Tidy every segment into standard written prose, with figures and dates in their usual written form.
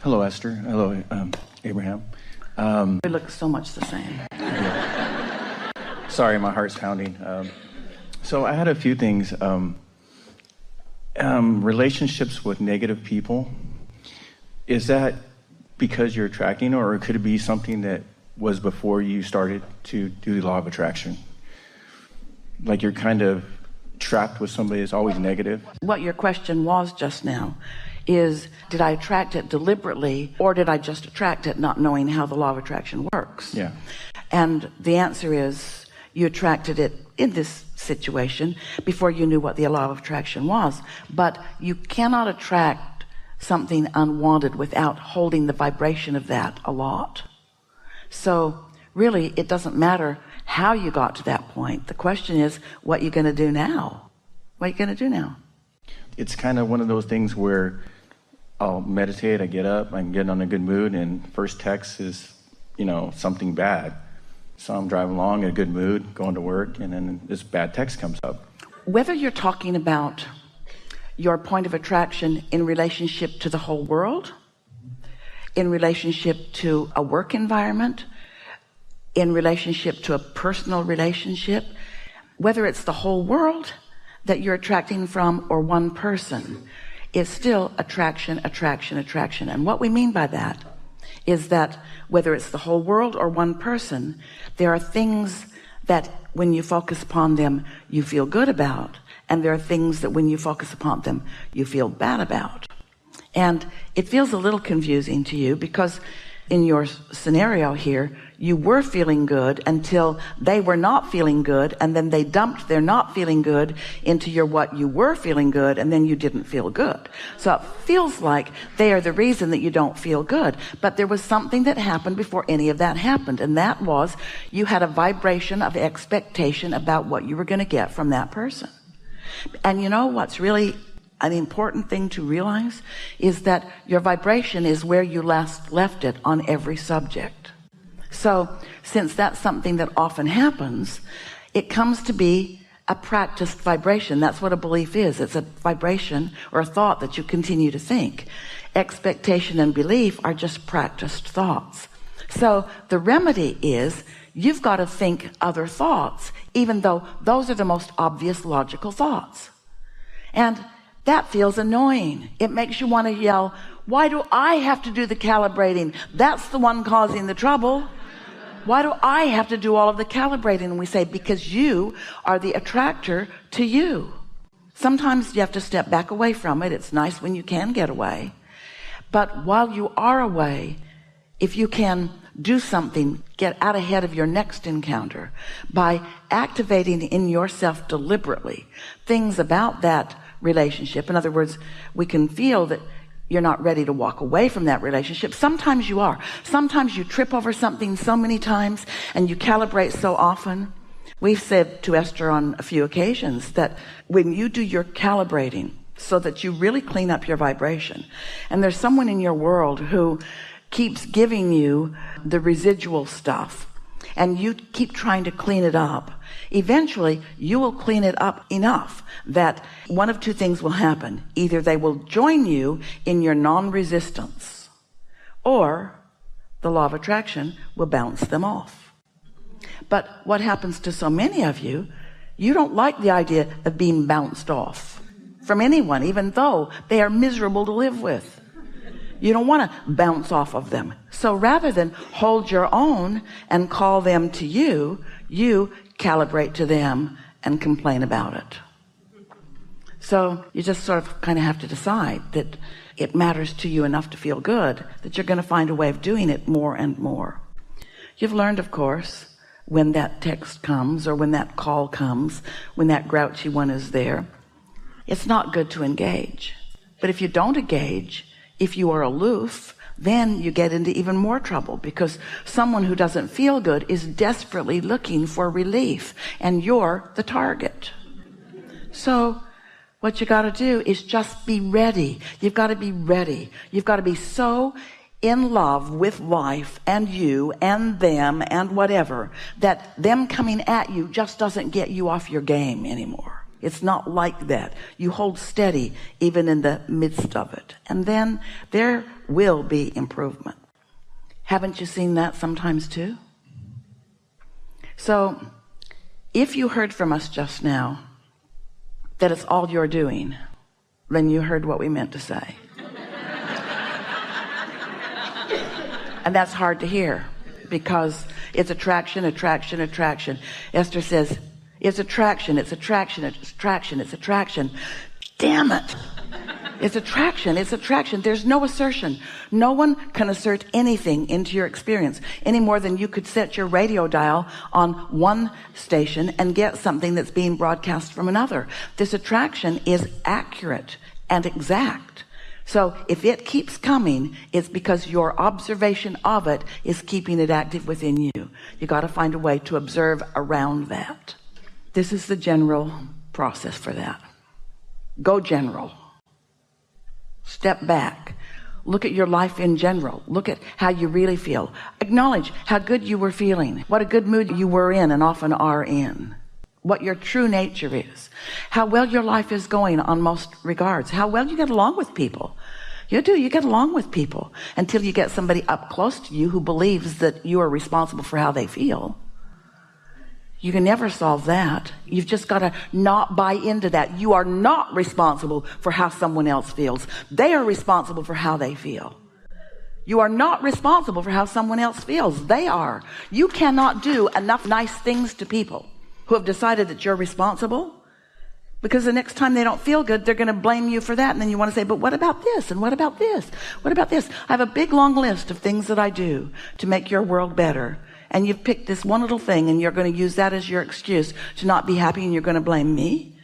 Hello, Esther. Hello, Abraham. We look so much the same. Yeah. Sorry, my heart's pounding. So I had a few things. Relationships with negative people, is that because you're attracting, or could it be something that was before you started to do the law of attraction? Like you're kind of trapped with somebody that's always negative? What your question was just now is, did I attract it deliberately, or did I just attract it not knowing how the law of attraction works? Yeah. And the answer is, you attracted it in this situation before you knew what the law of attraction was. But you cannot attract something unwanted without holding the vibration of that a lot. So really, it doesn't matter how you got to that point. The question is, what you're going to do now? What are you going to do now? It's kind of one of those things where I'll meditate, I get up, I can get on a good mood, and first text is, something bad. So I'm driving along in a good mood, going to work, and then this bad text comes up. Whether you're talking about your point of attraction in relationship to the whole world, in relationship to a work environment, in relationship to a personal relationship, whether it's the whole world that you're attracting from or one person, is still attraction, attraction, attraction. And what we mean by that is that whether it's the whole world or one person, there are things that when you focus upon them, you feel good about. And there are things that when you focus upon them, you feel bad about. And it feels a little confusing to you because in your scenario here, you were feeling good until they were not feeling good, and then they dumped their not feeling good into your what you were feeling good, and then you didn't feel good. So it feels like they are the reason that you don't feel good. But there was something that happened before any of that happened, and that was you had a vibration of expectation about what you were going to get from that person. And you know what's really an important thing to realize is that your vibration is where you last left it on every subject. So since that's something that often happens, it comes to be a practiced vibration. That's what a belief is. It's a vibration or a thought that you continue to think. Expectation and belief are just practiced thoughts. So the remedy is you've got to think other thoughts, even though those are the most obvious logical thoughts. And that feels annoying. It makes you want to yell, why do I have to do the calibrating? That's the one causing the trouble. Why do I have to do all of the calibrating? And we say, because you are the attractor to you. Sometimes you have to step back away from it. It's nice when you can get away. But while you are away, if you can do something, get out ahead of your next encounter by activating in yourself deliberately things about that relationship. In other words, we can feel that you're not ready to walk away from that relationship. Sometimes you are. Sometimes you trip over something so many times and you calibrate so often. We've said to Esther on a few occasions that when you do your calibrating so that you really clean up your vibration, and there's someone in your world who keeps giving you the residual stuff and you keep trying to clean it up, eventually you will clean it up enough that one of two things will happen. Either they will join you in your non-resistance, or the law of attraction will bounce them off. But what happens to so many of you, you don't like the idea of being bounced off from anyone, even though they are miserable to live with. You don't want to bounce off of them. So rather than hold your own and call them to you, you calibrate to them and complain about it. So you just sort of kind of have to decide that it matters to you enough to feel good, that you're going to find a way of doing it more and more. You've learned, of course, when that text comes or when that call comes, when that grouchy one is there, it's not good to engage. But if you don't engage, if you are aloof, then you get into even more trouble, because someone who doesn't feel good is desperately looking for relief, and you're the target. So what you got to do is just be ready. You've got to be ready. You've got to be so in love with life and you and them and whatever that them coming at you just doesn't get you off your game anymore. It's not like that. You hold steady even in the midst of it. And then there will be improvement. Haven't you seen that sometimes too? So if you heard from us just now that it's all you're doing, then you heard what we meant to say. And that's hard to hear because it's attraction, attraction, attraction. Esther says, it's attraction, it's attraction, it's attraction, it's attraction. Damn it. It's attraction, it's attraction. There's no assertion. No one can assert anything into your experience any more than you could set your radio dial on one station and get something that's being broadcast from another. This attraction is accurate and exact. So if it keeps coming, it's because your observation of it is keeping it active within you. You got to find a way to observe around that. This is the general process for that. Go general. Step back. Look at your life in general. Look at how you really feel. Acknowledge how good you were feeling, what a good mood you were in and often are in, what your true nature is, how well your life is going on most regards, how well you get along with people. You get along with people until you get somebody up close to you who believes that you are responsible for how they feel. You can never solve that. You've just got to not buy into that. You are not responsible for how someone else feels. They are responsible for how they feel. You are not responsible for how someone else feels. They are. You cannot do enough nice things to people who have decided that you're responsible, because the next time they don't feel good, they're going to blame you for that. And then you want to say, but what about this? And what about this? What about this? I have a big long list of things that I do to make your world better. And you've picked this one little thing and you're going to use that as your excuse to not be happy, and you're going to blame me.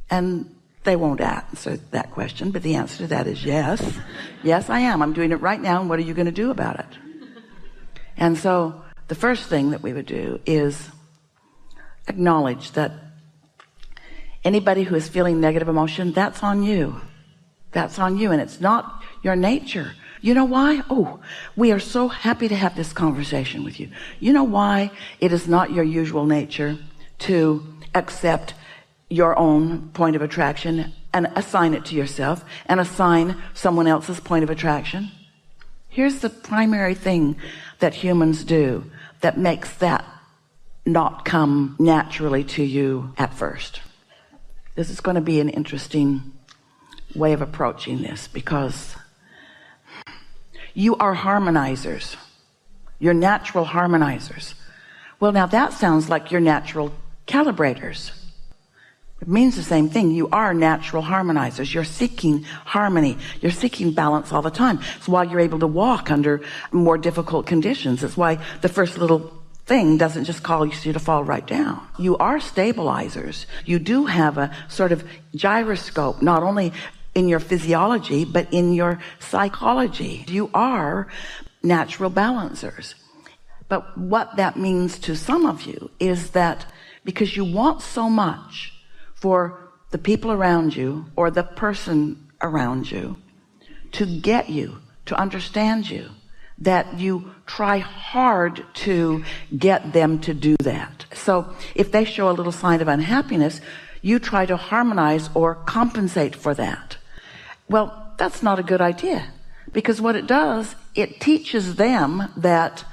And they won't answer that question, but the answer to that is yes. Yes, I am. I'm doing it right now. And what are you going to do about it? And so the first thing that we would do is acknowledge that anybody who is feeling negative emotion, that's on you. That's on you, and it's not your nature. You know why? Oh, we are so happy to have this conversation with you. You know why it is not your usual nature to accept your own point of attraction and assign it to yourself and assign someone else's point of attraction? Here's the primary thing that humans do that makes that not come naturally to you at first. This is going to be an interesting way of approaching this, because you are harmonizers. You're natural harmonizers. Well, now that sounds like you're natural calibrators. It means the same thing. You are natural harmonizers. You're seeking harmony. You're seeking balance all the time. It's why you're able to walk under more difficult conditions. It's why the first little thing doesn't just cause you to fall right down. You are stabilizers. You do have a sort of gyroscope, not only in your physiology, but in your psychology. You are natural balancers. But what that means to some of you is that because you want so much for the people around you or the person around you to get you, to understand you, that you try hard to get them to do that. So if they show a little sign of unhappiness, you try to harmonize or compensate for that. Well, that's not a good idea, because what it does, it teaches them that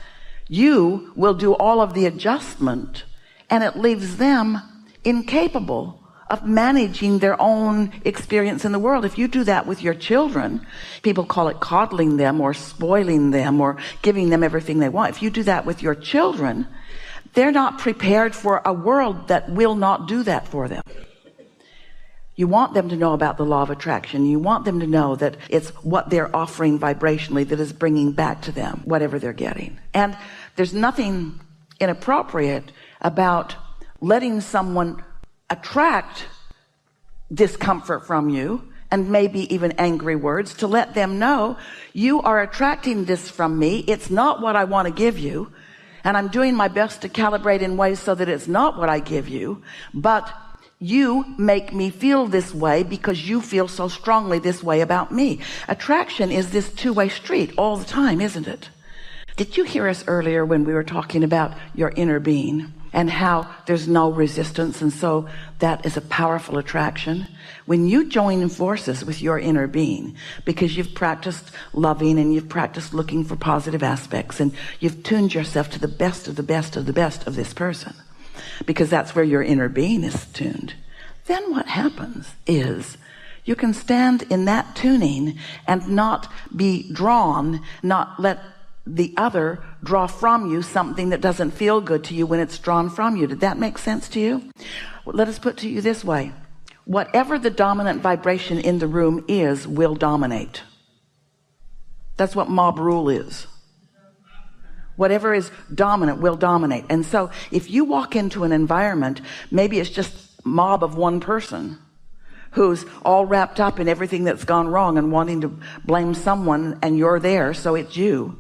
you will do all of the adjustment, and it leaves them incapable of managing their own experience in the world. If you do that with your children, people call it coddling them or spoiling them or giving them everything they want. If you do that with your children, they're not prepared for a world that will not do that for them. You want them to know about the law of attraction. You want them to know that it's what they're offering vibrationally that is bringing back to them whatever they're getting. And there's nothing inappropriate about letting someone attract discomfort from you, and maybe even angry words, to let them know you are attracting this from me. It's not what I want to give you, and I'm doing my best to calibrate in ways so that it's not what I give you, but you make me feel this way because you feel so strongly this way about me. Attraction is this two-way street all the time, isn't it? Did you hear us earlier when we were talking about your inner being? and how there's no resistance. And so that is a powerful attraction. When you join forces with your inner being, because you've practiced loving and you've practiced looking for positive aspects, and you've tuned yourself to the best of the best of the best of this person, because that's where your inner being is tuned, then what happens is you can stand in that tuning and not be drawn, not let the other draw from you something that doesn't feel good to you when it's drawn from you. Did that make sense to you? Well, let us put to you this way. Whatever the dominant vibration in the room is will dominate. That's what mob rule is. Whatever is dominant will dominate. And so if you walk into an environment, maybe it's just a mob of one person who's all wrapped up in everything that's gone wrong and wanting to blame someone, and you're there, so it's you.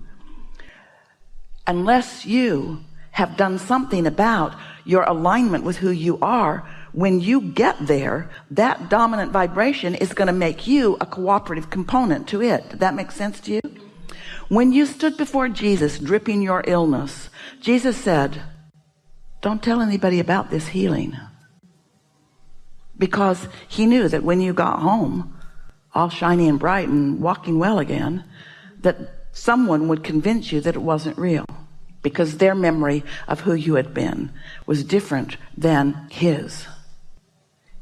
Unless you have done something about your alignment with who you are, when you get there, that dominant vibration is going to make you a cooperative component to it. Did that make sense to you? When you stood before Jesus dripping your illness, Jesus said, don't tell anybody about this healing. Because he knew that when you got home, all shiny and bright and walking well again, that someone would convince you that it wasn't real, because their memory of who you had been was different than his.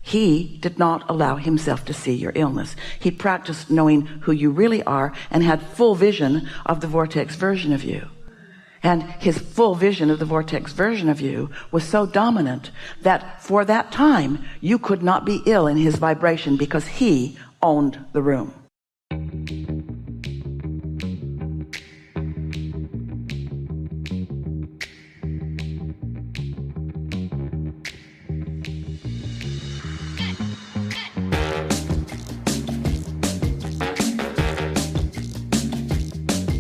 He did not allow himself to see your illness. He practiced knowing who you really are and had full vision of the vortex version of you. And his full vision of the vortex version of you was so dominant that for that time you could not be ill in his vibration, because he owned the room.